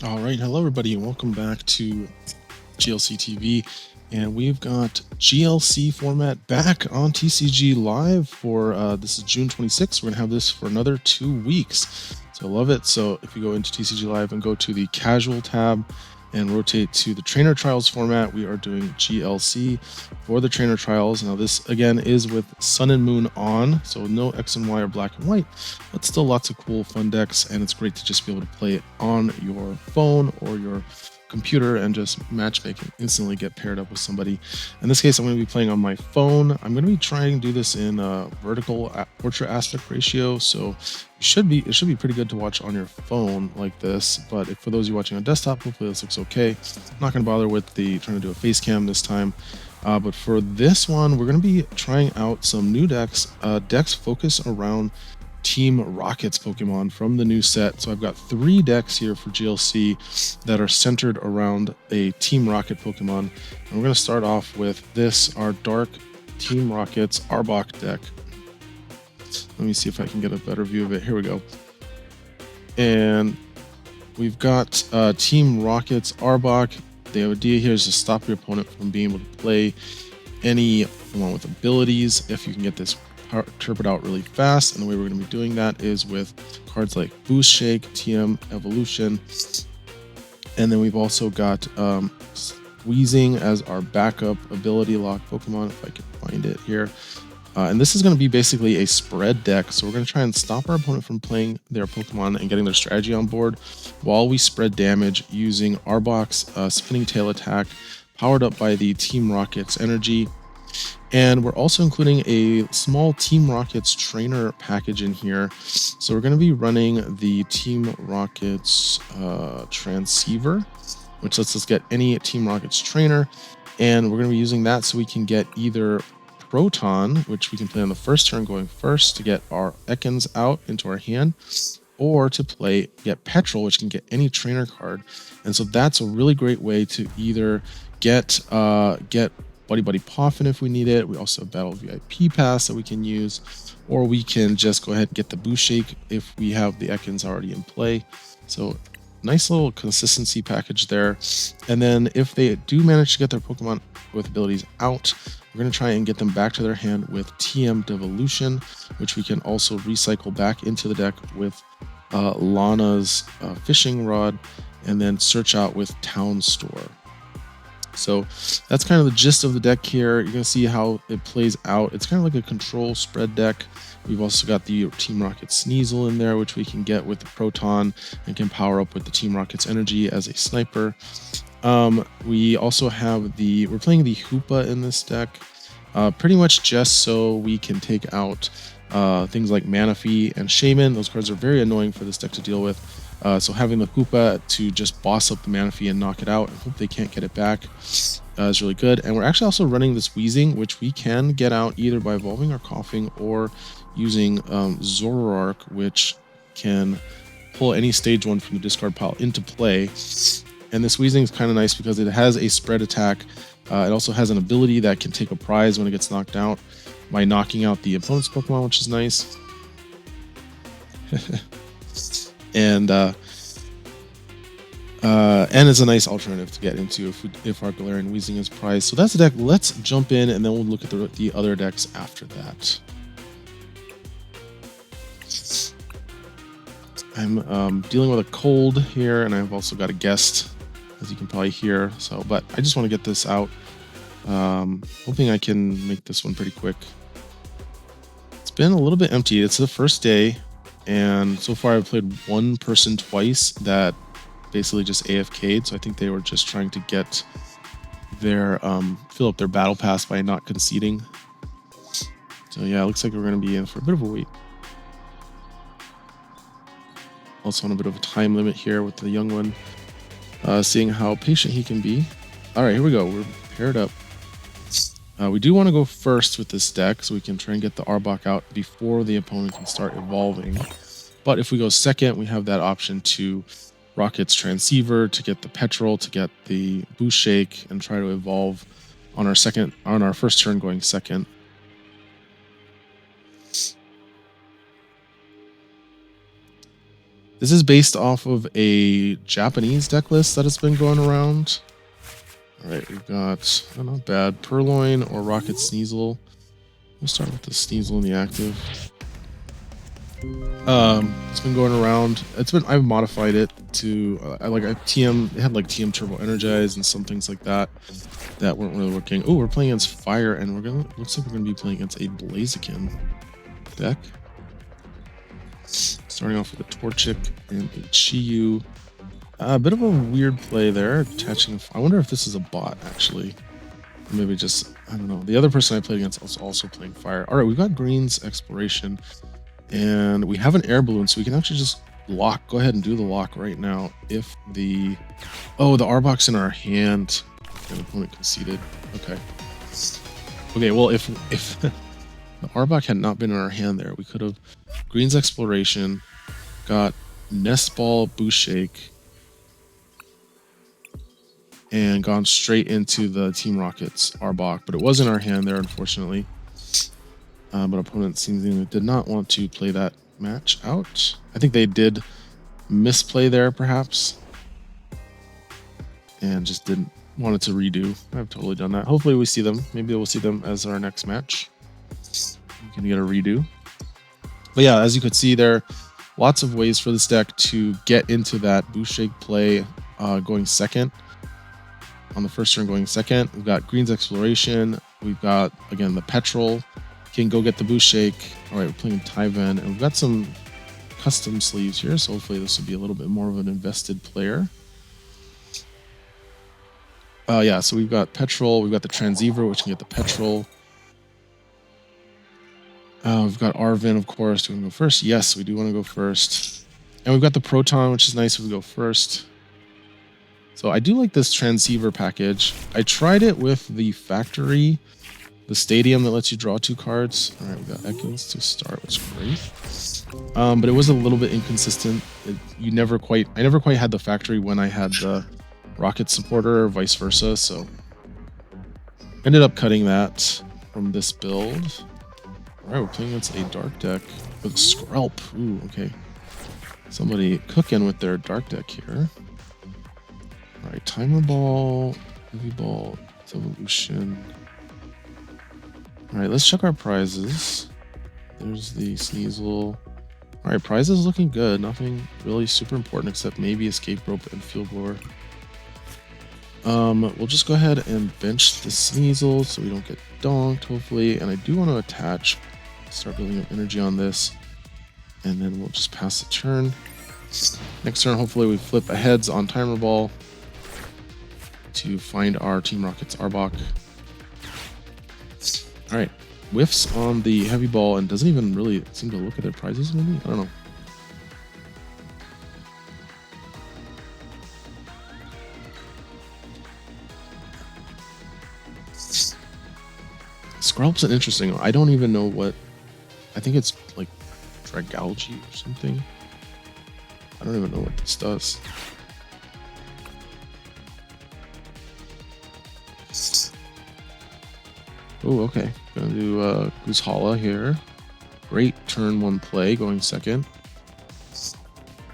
All right, hello everybody, and welcome back to GLC TV. And we've got GLC format back on TCG Live for this is June 26th. We're gonna have this for another 2 weeks. So I love it. So if you go into TCG Live and go to the casual tab and rotate to the trainer trials format, we are doing GLC for the trainer trials. Now this again is with Sun and Moon on, so no X and Y or black and white, but still lots of cool fun decks, and it's great to just be able to play it on your phone or your computer and just matchmake and instantly get paired up with somebody. In this case, I'm going to be playing on my phone. I'm going to be trying to do this in vertical portrait aspect ratio, so it should be pretty good to watch on your phone like this. But for those of you watching on desktop, hopefully this looks okay. I'm not going to bother with trying to do a face cam this time. But for this one, we're going to be trying out some new decks. Decks focus around Team Rocket's Pokemon from the new set. So I've got 3 decks here for GLC that are centered around a Team Rocket Pokemon. And we're going to start off with our Dark Team Rocket's Arbok deck. Let me see if I can get a better view of it. Here we go. And we've got Team Rocket's Arbok. The idea here is to stop your opponent from being able to play any one with abilities if you can get this interpret out really fast. And the way we're going to be doing that is with cards like Boost Shake, TM Evolution, and then we've also got Weezing as our backup ability lock Pokemon, if I can find it here. And this is going to be basically a spread deck, so we're going to try and stop our opponent from playing their Pokemon and getting their strategy on board while we spread damage using Arbok's Spinning Tail attack, powered up by the Team Rocket's energy. And we're also including a small Team Rockets trainer package in here. So we're going to be running the Team Rockets transceiver, which lets us get any Team Rockets trainer. And we're going to be using that so we can get either Proton, which we can play on the first turn going first to get our Ekans out into our hand, or to get Petrol, which can get any trainer card. And so that's a really great way to either get Buddy Buddy Poffin if we need it. We also have Battle VIP Pass that we can use, or we can just go ahead and get the Boost Shake if we have the Ekans already in play. So nice little consistency package there. And then if they do manage to get their Pokemon with abilities out, we're going to try and get them back to their hand with TM Devolution, which we can also recycle back into the deck with Lana's Fishing Rod, and then search out with Town Store. So that's kind of the gist of the deck here. You're going to see how it plays out. It's kind of like a control spread deck. We've also got the Team Rocket Sneasel in there, which we can get with the Proton and can power up with the Team Rocket's energy as a sniper. We also have we're playing the Hoopa in this deck, pretty much just so we can take out things like Manaphy and Shaman. Those cards are very annoying for this deck to deal with. So having the Hoopa to just boss up the Manaphy and knock it out and hope they can't get it back is really good. And we're actually also running this Weezing, which we can get out either by evolving or coughing or using Zoroark, which can pull any stage 1 from the discard pile into play. And this Weezing is kind of nice because it has a spread attack. It also has an ability that can take a prize when it gets knocked out by knocking out the opponent's Pokemon, which is nice. And it's a nice alternative to get into if our Galarian Weezing is prized. So that's the deck. Let's jump in and then we'll look at the other decks after that. I'm dealing with a cold here, and I've also got a guest, as you can probably hear. But I just want to get this out. Hoping I can make this one pretty quick. It's been a little bit empty. It's the first day, and so far I've played one person twice that basically just AFK'd. So I think they were just trying to get their fill up their battle pass by not conceding. So yeah, it looks like we're going to be in for a bit of a wait. Also on a bit of a time limit here with the young one, seeing how patient he can be. All right, here we go. We're paired up. We do want to go first with this deck so we can try and get the Arbok out before the opponent can start evolving. But if we go second, we have that option to Rocket's Transceiver, to get the Petrol, to get the Boost Shake, and try to evolve on our first turn going second. This is based off of a Japanese deck list that has been going around. All right, we've got, oh, not bad, Purloin or Rocket Sneasel. We'll start with the Sneasel in the active. It's been going around. I've modified it to it had like TM Turbo Energize and some things like that that weren't really working. Oh, we're playing against Fire, and looks like we're gonna be playing against a Blaziken deck. Starting off with a Torchic and a Chiyu. A bit of a weird play there, attaching. I wonder if this is a bot actually. Maybe just, I don't know. The other person I played against was also playing Fire. All right, we've got Green's Exploration. And we have an air balloon, so we can actually just lock. Go ahead and do the lock right now. If the Arbok's in our hand, and opponent conceded. Okay. Well, if the Arbok had not been in our hand, there we could have Green's Exploration, got Nest Ball, Booshake, and gone straight into the Team Rocket's Arbok. But it was in our hand there, unfortunately. But opponent seemingly did not want to play that match out. I think they did misplay there, perhaps, and just didn't want it to redo. I've totally done that. Hopefully we see them. Maybe we'll see them as our next match. We can get a redo. But yeah, as you could see there, lots of ways for this deck to get into that Booshake play going second. On the first turn going second, we've got Green's Exploration. We've got, again, the Petrol. Can go get the Booshake. All right, we're playing Tyven, and we've got some custom sleeves here, so hopefully this will be a little bit more of an invested player. Yeah, so we've got Petrol, we've got the Transceiver, which can get the Petrol. We've got Arvin, of course. Do we want to go first? Yes, we do want to go first. And we've got the Proton, which is nice if we go first. So I do like this Transceiver package. I tried it with the factory, the stadium that lets you draw 2 cards. All right, we got Echoes to start, which is great. But it was a little bit inconsistent. I never quite had the factory when I had the Rocket supporter, or vice versa. So ended up cutting that from this build. All right, we're playing against a dark deck with Skrelp. Ooh, okay. Somebody cooking with their dark deck here. All right, Timer Ball, Heavy Ball, Evolution. All right, let's check our prizes. There's the Sneasel. All right, prizes looking good. Nothing really super important except maybe Escape Rope and Field Lore. We'll just go ahead and bench the Sneasel so we don't get donked, hopefully. And I do want to attach, start building up energy on this. And then we'll just pass the turn. Next turn, hopefully we flip a heads on Timer Ball to find our Team Rocket's Arbok. All right, whiffs on the Heavy Ball and doesn't even really seem to look at their prizes, maybe? I don't know. Skrelp's an interesting one. I don't even know what... I think it's like Dragalge or something. I don't even know what this does. Oh, okay. Gonna do Goose Hala here. Great turn 1 play, going second.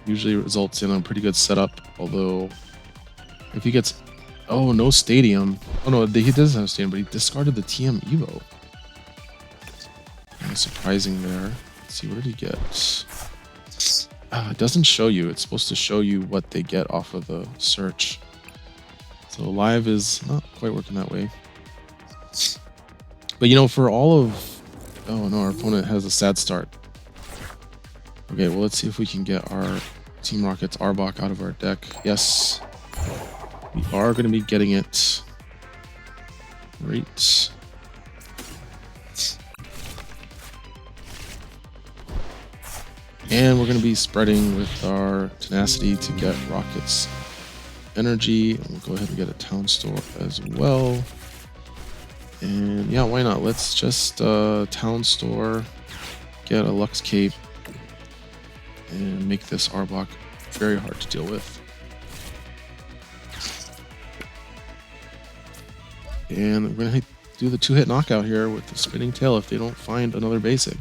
Usually results in a pretty good setup, although if he gets... Oh, no Stadium. Oh no, he does have Stadium, but he discarded the TM Evo. Kind of surprising there. Let's see, what did he get? It doesn't show you. It's supposed to show you what they get off of the search. So live is not quite working that way. But you know, for all of... Oh no, our opponent has a sad start. Okay, well let's see if we can get our Team Rocket's Arbok out of our deck. Yes. We are going to be getting it. Great. And we're going to be spreading with our Tenacity to get Rocket's energy. And we'll go ahead and get a Town Store as well. And yeah, why not? Let's just Town Store, get a Lux Cape, and make this Arbok very hard to deal with. And we're going to do the 2-hit knockout here with the Spinning Tail if they don't find another basic.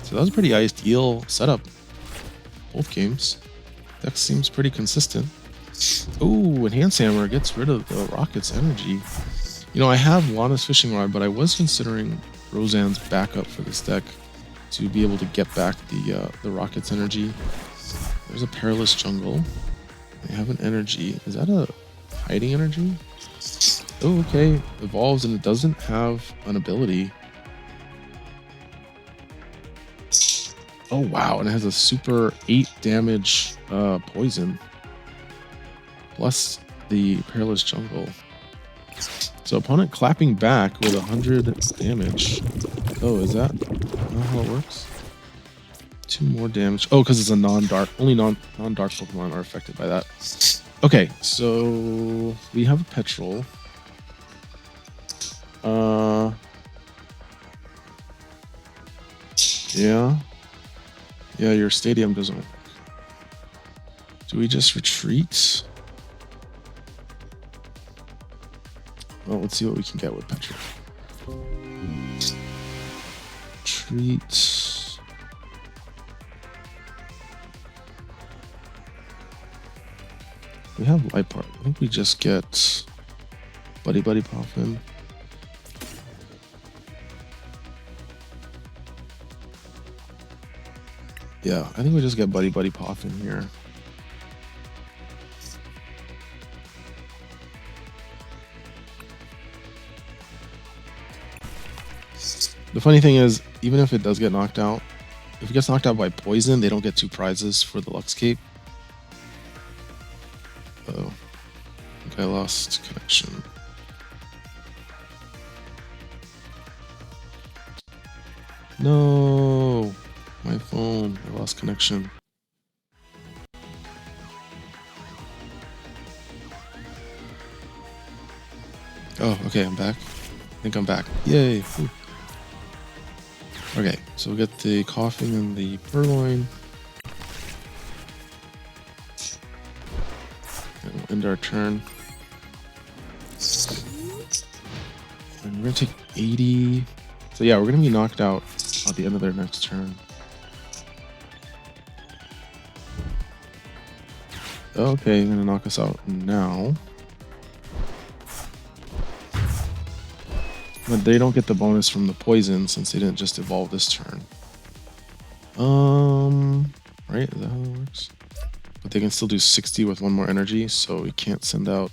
So that was a pretty ideal setup. Both games. Deck seems pretty consistent. Oh, Enhanced Hammer gets rid of the Rocket's energy. You know, I have Lana's Fishing Rod, but I was considering Roseanne's backup for this deck to be able to get back the Rocket's energy. There's a Perilous Jungle. They have an energy. Is that a hiding energy? Oh, okay. Evolves and it doesn't have an ability. Oh, wow. And it has a super 8 damage poison. Plus the Perilous Jungle. So opponent clapping back with 100 damage. Oh, is that not how it works? 2 more damage. Oh, because it's a non-dark. Only non-dark Pokemon are affected by that. Okay, so we have a Petrol. Yeah. Yeah, your stadium doesn't work. Do we just retreat? Well, let's see what we can get with Petrol. Retreat. We have Light Part. I think we just get Buddy Poffin. Yeah, I think we just get Buddy Poffin here. The funny thing is, even if it does get knocked out, if it gets knocked out by poison, they don't get 2 prizes for the Lux Cape. Oh, I think I lost connection. No, my phone, I lost connection. Oh, okay, I'm back. I think I'm back. Yay. Whew. Okay, so we get the Coughing and the Purloin. And we'll end our turn. And we're gonna take 80. So yeah, we're gonna be knocked out at the end of their next turn. Okay, they're gonna knock us out now. But they don't get the bonus from the poison since they didn't just evolve this turn. Right? Is that how it works? But they can still do 60 with 1 more energy, so we can't send out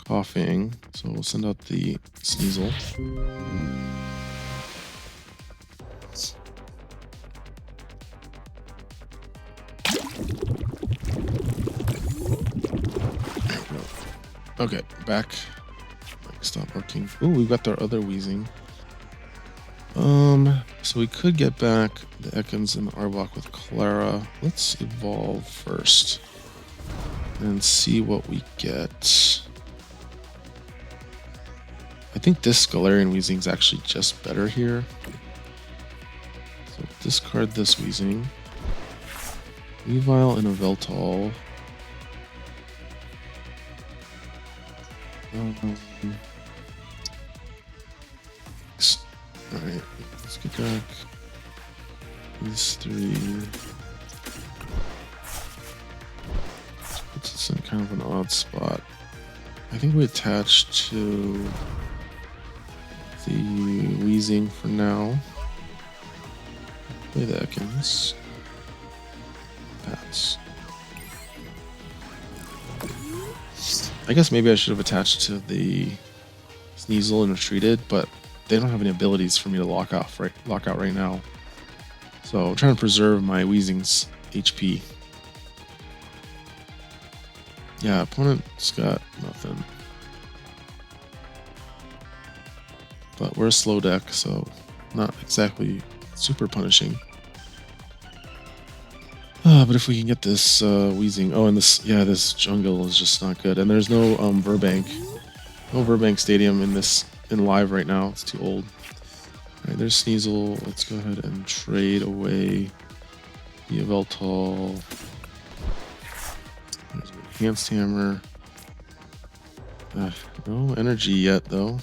Coughing. So we'll send out the Sneasel. There we go. Okay, back. Stop working. Ooh, we've got our other Weezing. So we could get back the Ekans and the Arbok with Clara. Let's evolve first and see what we get. I think this Galarian Weezing is actually just better here. So discard this Weezing. Weavile and a Veltal. Alright, let's get back these 3. Puts us in kind of an odd spot. I think we attach to the Weezing for now. Play the Ekans. Pass. I guess maybe I should have attached to the Sneasel and retreated, but they don't have any abilities for me to lock out right now. So I'm trying to preserve my Weezing's HP. Yeah, opponent's got nothing. But we're a slow deck, so not exactly super punishing. But if we can get this Weezing... Oh, and this jungle is just not good. And there's no Verbank. No Verbank Stadium in live right now. It's too old. Alright, there's Sneasel. Let's go ahead and trade away the Veltal. There's an Enhanced Hammer. No energy yet, though.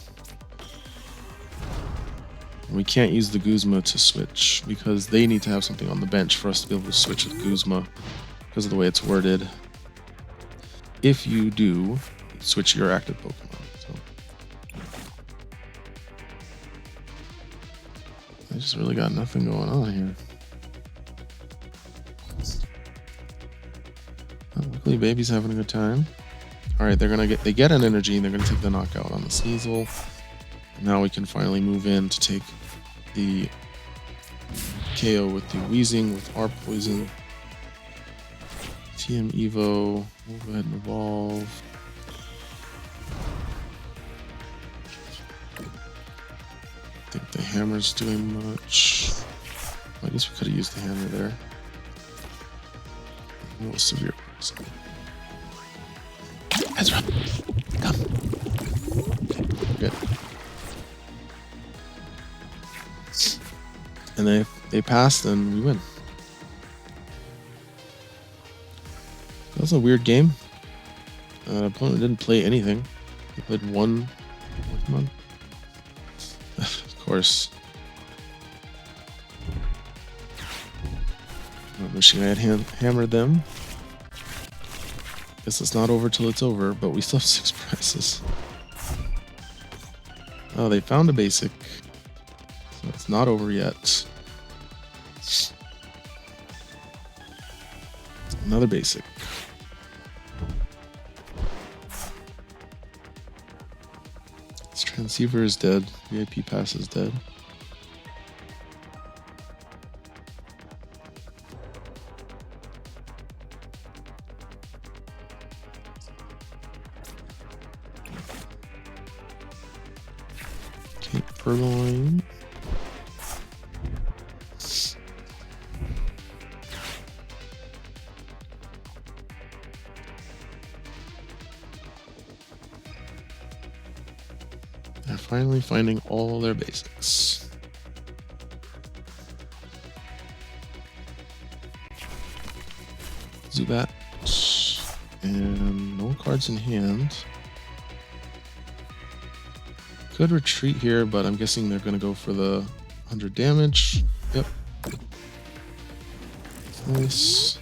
We can't use the Guzma to switch because they need to have something on the bench for us to be able to switch with Guzma because of the way it's worded. If you do, switch your active Pokemon. So I just really got nothing going on here. Oh, luckily, baby's having a good time. All right, they get an energy, and they're gonna take the knockout on the Sneasel. And now we can finally move in to take the KO with the Weezing with our poison. TM Evo. We'll go ahead and evolve. I think the hammer's doing much. Well, I guess we could have used the hammer there. A little severe. Ezra, come. Good. And they passed, and we win. That was a weird game. Opponent didn't play anything. He played one Pokemon. Of course. I'm wishing I had hammered them. Guess it's not over till it's over, but we still have 6 prizes. Oh, they found a basic. So it's not over yet. Another basic. This transceiver is dead. VIP pass is dead. Okay, Purloin. They're finally finding all their basics. Zubat. And no cards in hand. Could retreat here, but I'm guessing they're going to go for the 100 damage. Yep. Nice.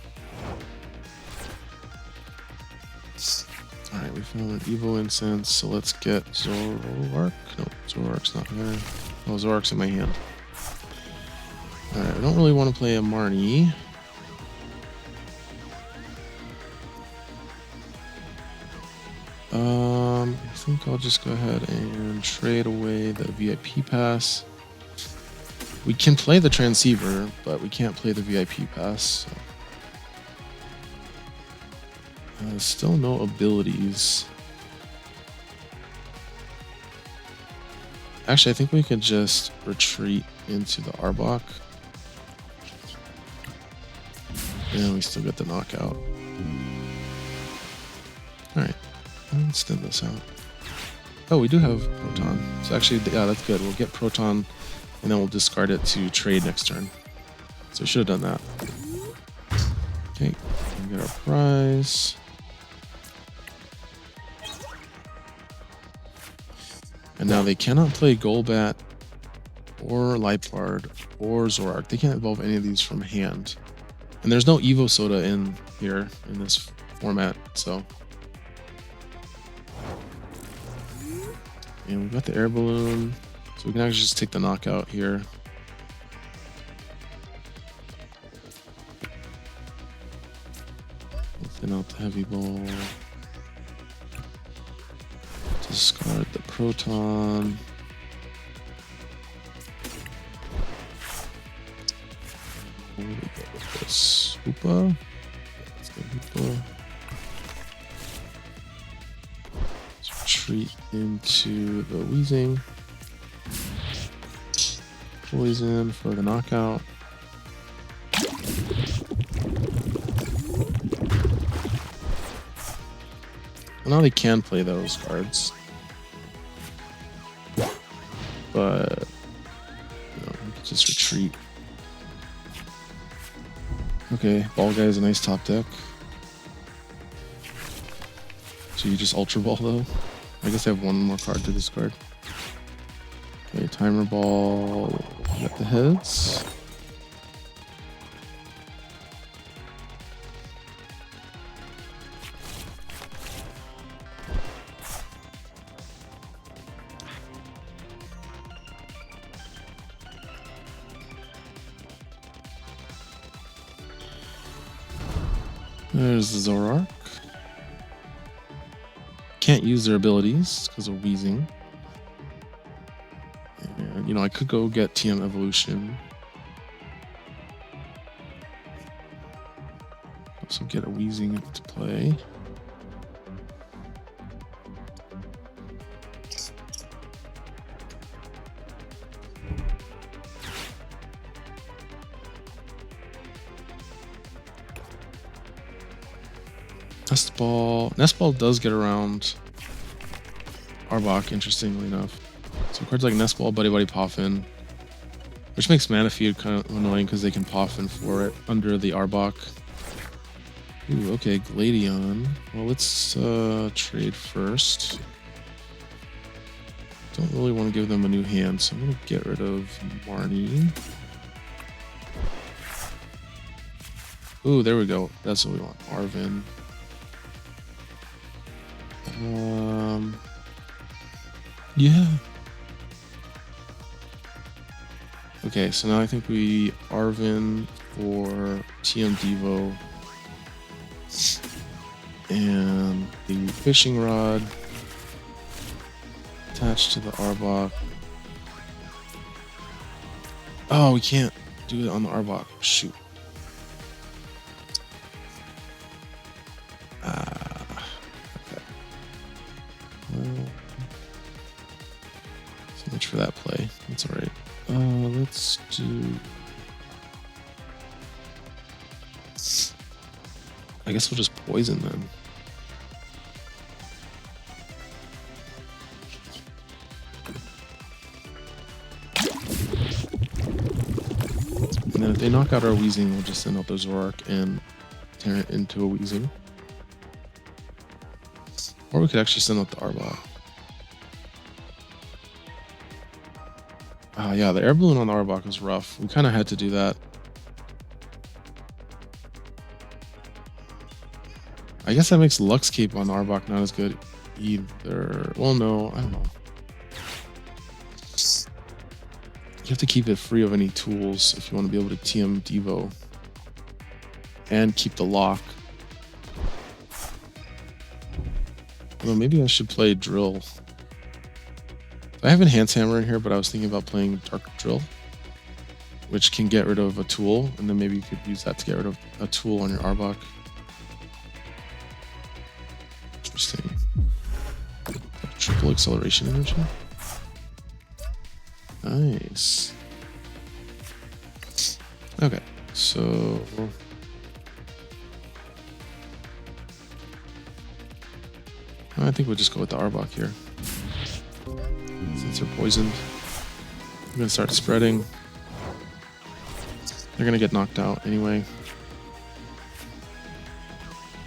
Alright, we found an Evo Incense, so let's get Zoroark. No, Zoroark's not there. Oh, Zoroark's in my hand. Alright, I don't really want to play a Marnie. I think I'll just go ahead and trade away the VIP pass. We can play the transceiver, but we can't play the VIP pass. So. Still no abilities. Actually, I think we could just retreat into the Arbok. And we still get the knockout. Alright, let's thin this out. Oh, we do have Proton. So actually, yeah, that's good. We'll get Proton, and then we'll discard it to trade next turn. So we should have done that. Okay, we get our prize. And now they cannot play Golbat, or Liepard, or Zoroark. They can't evolve any of these from hand. And there's no Evo Soda in here, in this format, so... And we've got the air balloon, so we can actually just take the knockout here. Thin out the heavy ball. Discard the Proton. What do we get with this? Hoopa? Let's get Hoopa. Retreat into the Weezing. Poison for the knockout. Well, now they can play those cards. But you know, we can just retreat. Okay, Ball Guy is a nice top deck. So you just Ultra Ball though? I guess I have one more card to discard. Okay, timer ball. Got the heads. There's the Zorark. Can't use their abilities because of wheezing. And, you know, I could go get TM Evolution. Also get a wheezing into play. Nest Ball. Nest Ball does get around Arbok, interestingly enough. So cards like Nest Ball, Buddy Buddy Poffin, which makes Manaphy kind of annoying because they can Poffin for it under the Arbok. Ooh, okay, Gladion. Well, let's trade first. Don't really want to give them a new hand, so I'm going to get rid of Marnie. Ooh, there we go. That's what we want. Arvin. Yeah. Okay, so now I think we Arvin for TM Devo and the fishing rod attached to the Arbok. Oh, we can't do it on the Arbok. Shoot. Okay. Well, so much for that play. That's all right. Let's do. I guess we'll just poison them. And then if they knock out our Weezing, we'll just send out the Zorark and turn it into a Weezing. Or we could actually send out the Arbok. Yeah, the air balloon on the Arbok was rough. We kind of had to do that. I guess that makes Lux Cape on the Arbok not as good either. Well, no, I don't know. You have to keep it free of any tools if you want to be able to TM Devo. And keep the lock. Well, maybe I should play Drill. I have Enhance Hammer in here, but I was thinking about playing Dark Drill, which can get rid of a tool, and then maybe you could use that to get rid of a tool on your Arbok. Interesting. Triple acceleration energy. Nice. Okay, so I think we'll just go with the Arbok here. Since they're poisoned, I'm gonna start spreading. They're gonna get knocked out anyway.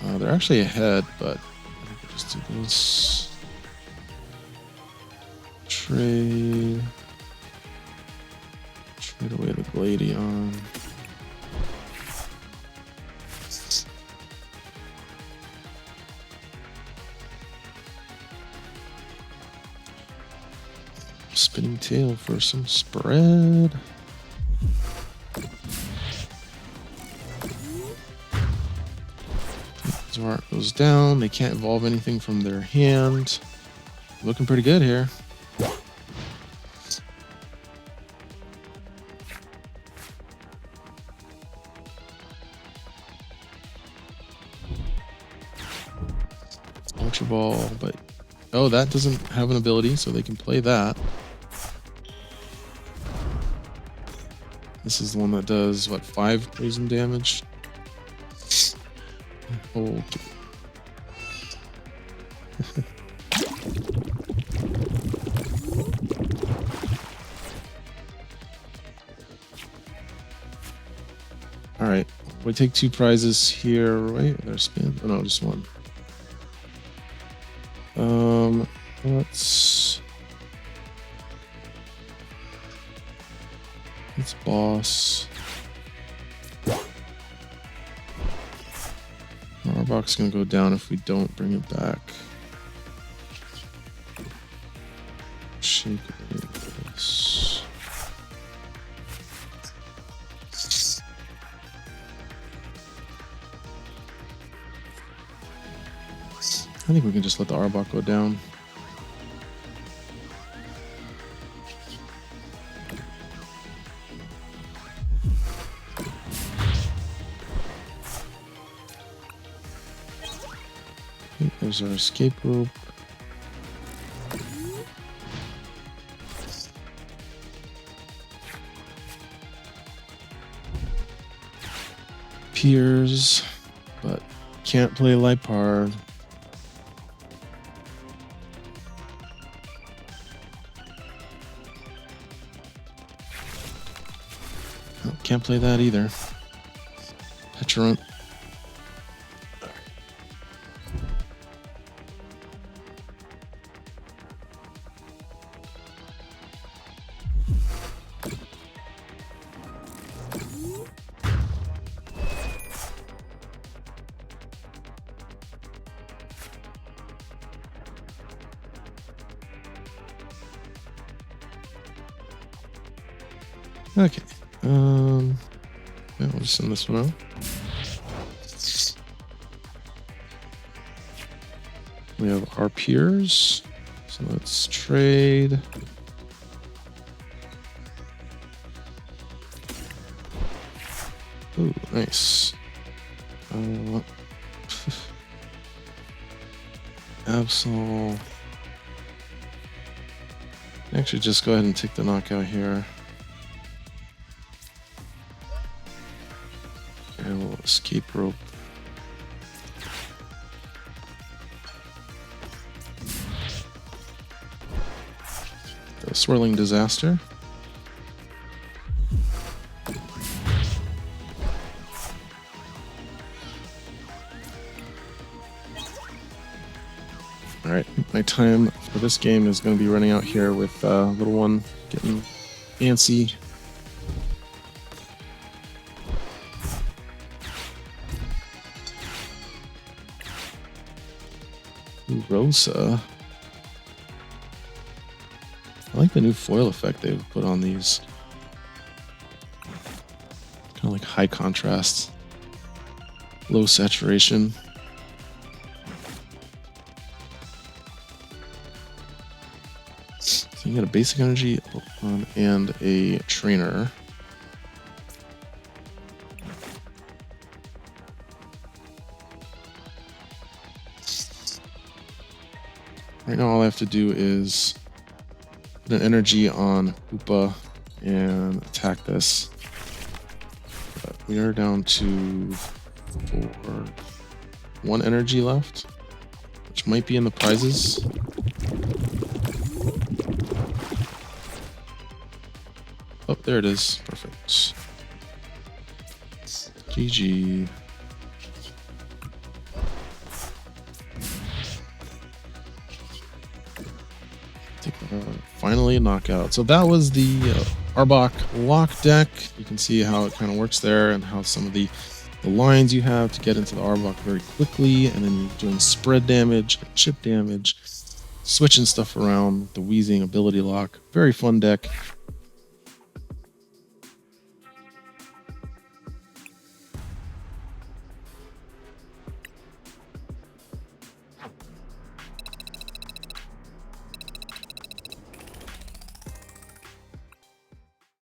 They're actually ahead, but I think we'll just do this. Trade away the Gladion. Spinning Tail for some spread. Zorark goes down. They can't evolve anything from their hand. Looking pretty good here. Ultra Ball, but oh, that doesn't have an ability, so they can play that. This is the one that does, what, 5 poison damage? Okay. Alright, we take 2 prizes here, right? There's spin. Oh no, just 1. It's boss. Arbok's gonna go down if we don't bring it back. Shake this. I think we can just let the Arbok go down. There's our escape rope. Piers, but can't play Lipard. Oh, can't play that either. Petrant. Okay. Yeah, we'll just send this one out. We have our peers. So let's trade. Ooh, nice. Absol. Actually, just go ahead and take the knockout here. And we'll escape rope. The swirling disaster. Alright, my time for this game is going to be running out here with little one getting antsy. Ooh, Rosa. I like the new foil effect they've put on these. Kind of like high contrast, low saturation. So you get a basic energy and a trainer. Right now all I have to do is put an energy on Hoopa and attack this. But we are down to 1 energy left, which might be in the prizes. Oh, there it is. Perfect. GG. Finally a knockout. So that was the Arbok lock deck. You can see how it kind of works there and how some of the lines you have to get into the Arbok very quickly, and then you're doing spread damage, chip damage, switching stuff around, the wheezing ability lock. Very fun deck.